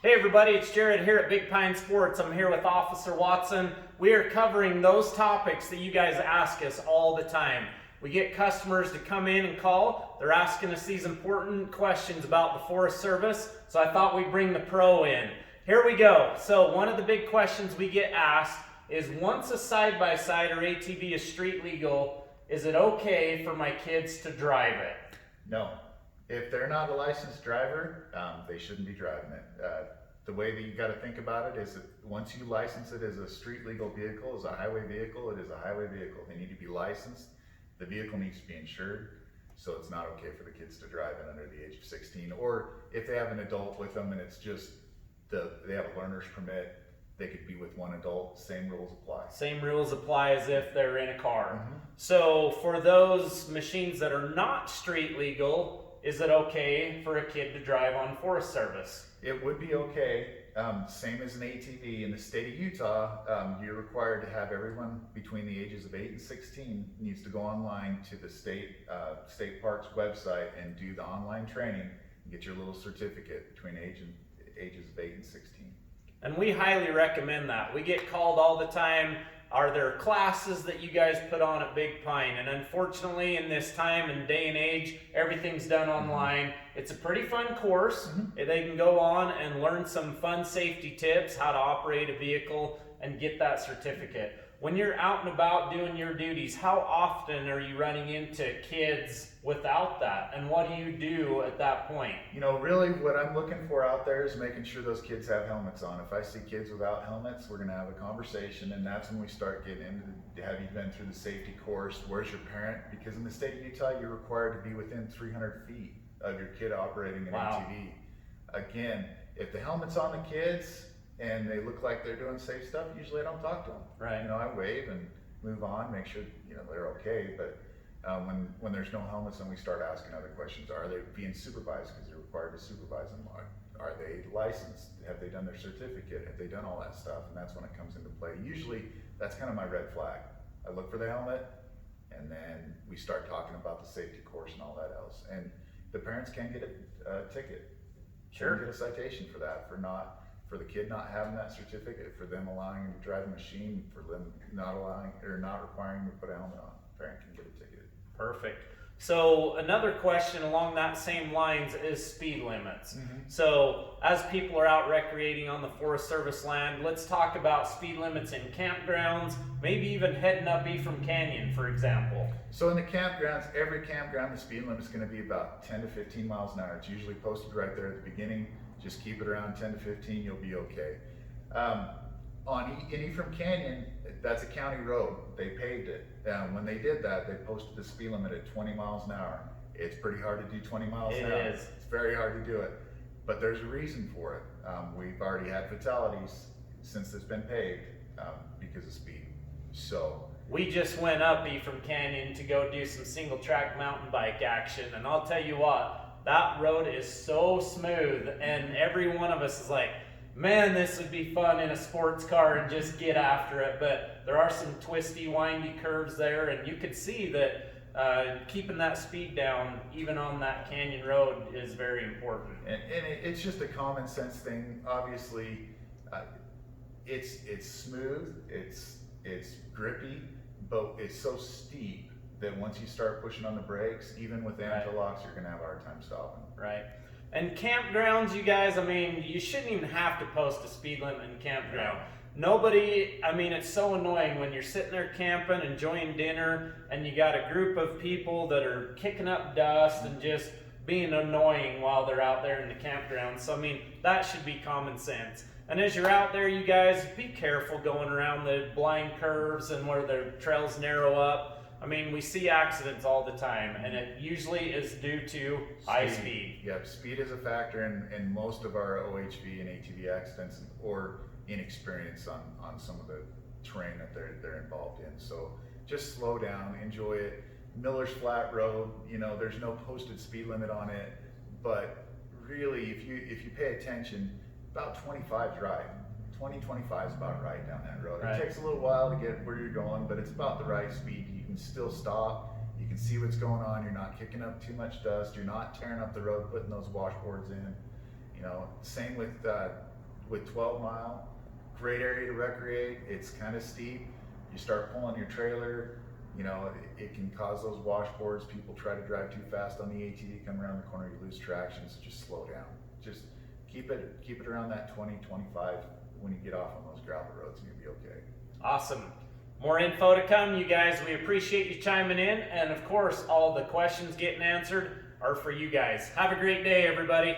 Hey everybody, it's Jared here at Big Pine Sports. I'm here with Officer Watson. We are covering those topics that you guys ask us all the time. We get customers to come in and call. They're asking us these important questions about the Forest Service, so I thought we'd bring the pro in. Here we go. So one of the big questions we get asked is, once a side-by-side or ATV is street legal, is it okay for my kids to drive it? No. If they're not a licensed driver, they shouldn't be driving it. The way that you got to think about it is that once you license it as a street legal vehicle, as a highway vehicle, it is a highway vehicle. They need to be licensed. The vehicle needs to be insured, so it's not okay for the kids to drive it under the age of 16. Or if they have an adult with them and it's just they have a learner's permit, they could be with one adult. Same rules apply. Same rules apply as if they're in a car. Mm-hmm. So for those machines that are not street legal, is it okay for a kid to drive on Forest Service? It would be okay. Same as an ATV. In the state of Utah, you're required to have everyone between the ages of 8 and 16 needs to go online to the state parks website and do the online training and get your little certificate between ages of 8 and 16. And we highly recommend that. We get called all the time, are there classes that you guys put on at Big Pine? And unfortunately, in this time and day and age, everything's done online. It's a pretty fun course. They can go on and learn some fun safety tips, how to operate a vehicle, and get that certificate. When you're out and about doing your duties, how often are you running into kids without that? And what do you do at that point? You know, really what I'm looking for out there is making sure those kids have helmets on. If I see kids without helmets, we're gonna have a conversation, and that's when we start getting into, have you been through the safety course? Where's your parent? Because in the state of Utah, you're required to be within 300 feet of your kid operating an ATV. Again, if the helmet's on the kids, and they look like they're doing safe stuff, usually I don't talk to them. Right. You know, I wave and move on, make sure they're okay. But when there's no helmets, then we start asking other questions. Are they being supervised? Because they're required to supervise them. Are they licensed? Have they done their certificate? Have they done all that stuff? And that's when it comes into play. Usually, that's kind of my red flag. I look for the helmet, and then we start talking about the safety course and all that else. And the parents can get a ticket. Sure. Can get a citation for that, for the kid not having that certificate, for them allowing him to drive a machine, for them not requiring him to put a helmet on. Parent can get a ticket. Perfect. So another question along that same lines is speed limits. So as people are out recreating on the Forest Service land, let's talk about speed limits in campgrounds, maybe even heading up Ephraim Canyon, for example. So in the campgrounds, every campground, the speed limit is going to be about 10 to 15 miles an hour. It's usually posted right there at the beginning. Just keep it around 10 to 15, you'll be okay. In Ephraim Canyon, that's a county road. They paved it. When they did that, they posted the speed limit at 20 miles an hour. It's pretty hard to do 20 miles an hour. It is. It's very hard to do it. But there's a reason for it. We've already had fatalities since it's been paved because of speed. So we just went up Ephraim Canyon to go do some single track mountain bike action, and I'll tell you what, that road is so smooth, and every one of us is like, man, this would be fun in a sports car and just get after it. But there are some twisty, windy curves there, and you could see that keeping that speed down, even on that canyon road, is very important. And it's just a common sense thing. Obviously, it's smooth, it's grippy, but it's so steep that once you start pushing on the brakes, even with anti-locks, you're gonna have a hard time stopping. Right. And campgrounds, you guys, I mean, you shouldn't even have to post a speed limit in campground. Nobody, I mean, it's so annoying when you're sitting there camping, enjoying dinner, and you got a group of people that are kicking up dust and just being annoying while they're out there in the campground. So, I mean, that should be common sense. And as you're out there, you guys, be careful going around the blind curves and where the trails narrow up. I mean, we see accidents all the time, and it usually is due to high speed. Yep, speed is a factor in most of our OHV and ATV accidents, or inexperience on some of the terrain that they're involved in. So just slow down, enjoy it. Miller's Flat Road, there's no posted speed limit on it, but really, if you pay attention, about 25 is right. 20-25 is about right down that road. Right. It takes a little while to get where you're going, but it's about the right speed. You can still stop. You can see what's going on. You're not kicking up too much dust. You're not tearing up the road, putting those washboards in. Same with with 12 Mile, great area to recreate. It's kind of steep. You start pulling your trailer, you know, it can cause those washboards. People try to drive too fast on the ATV, come around the corner, you lose traction, so just slow down. Just keep it around that 20, 25 when you get off on those gravel roads, and you'll be okay. Awesome. More info to come, you guys. We appreciate you chiming in, and of course, all the questions getting answered are for you guys. Have a great day, everybody.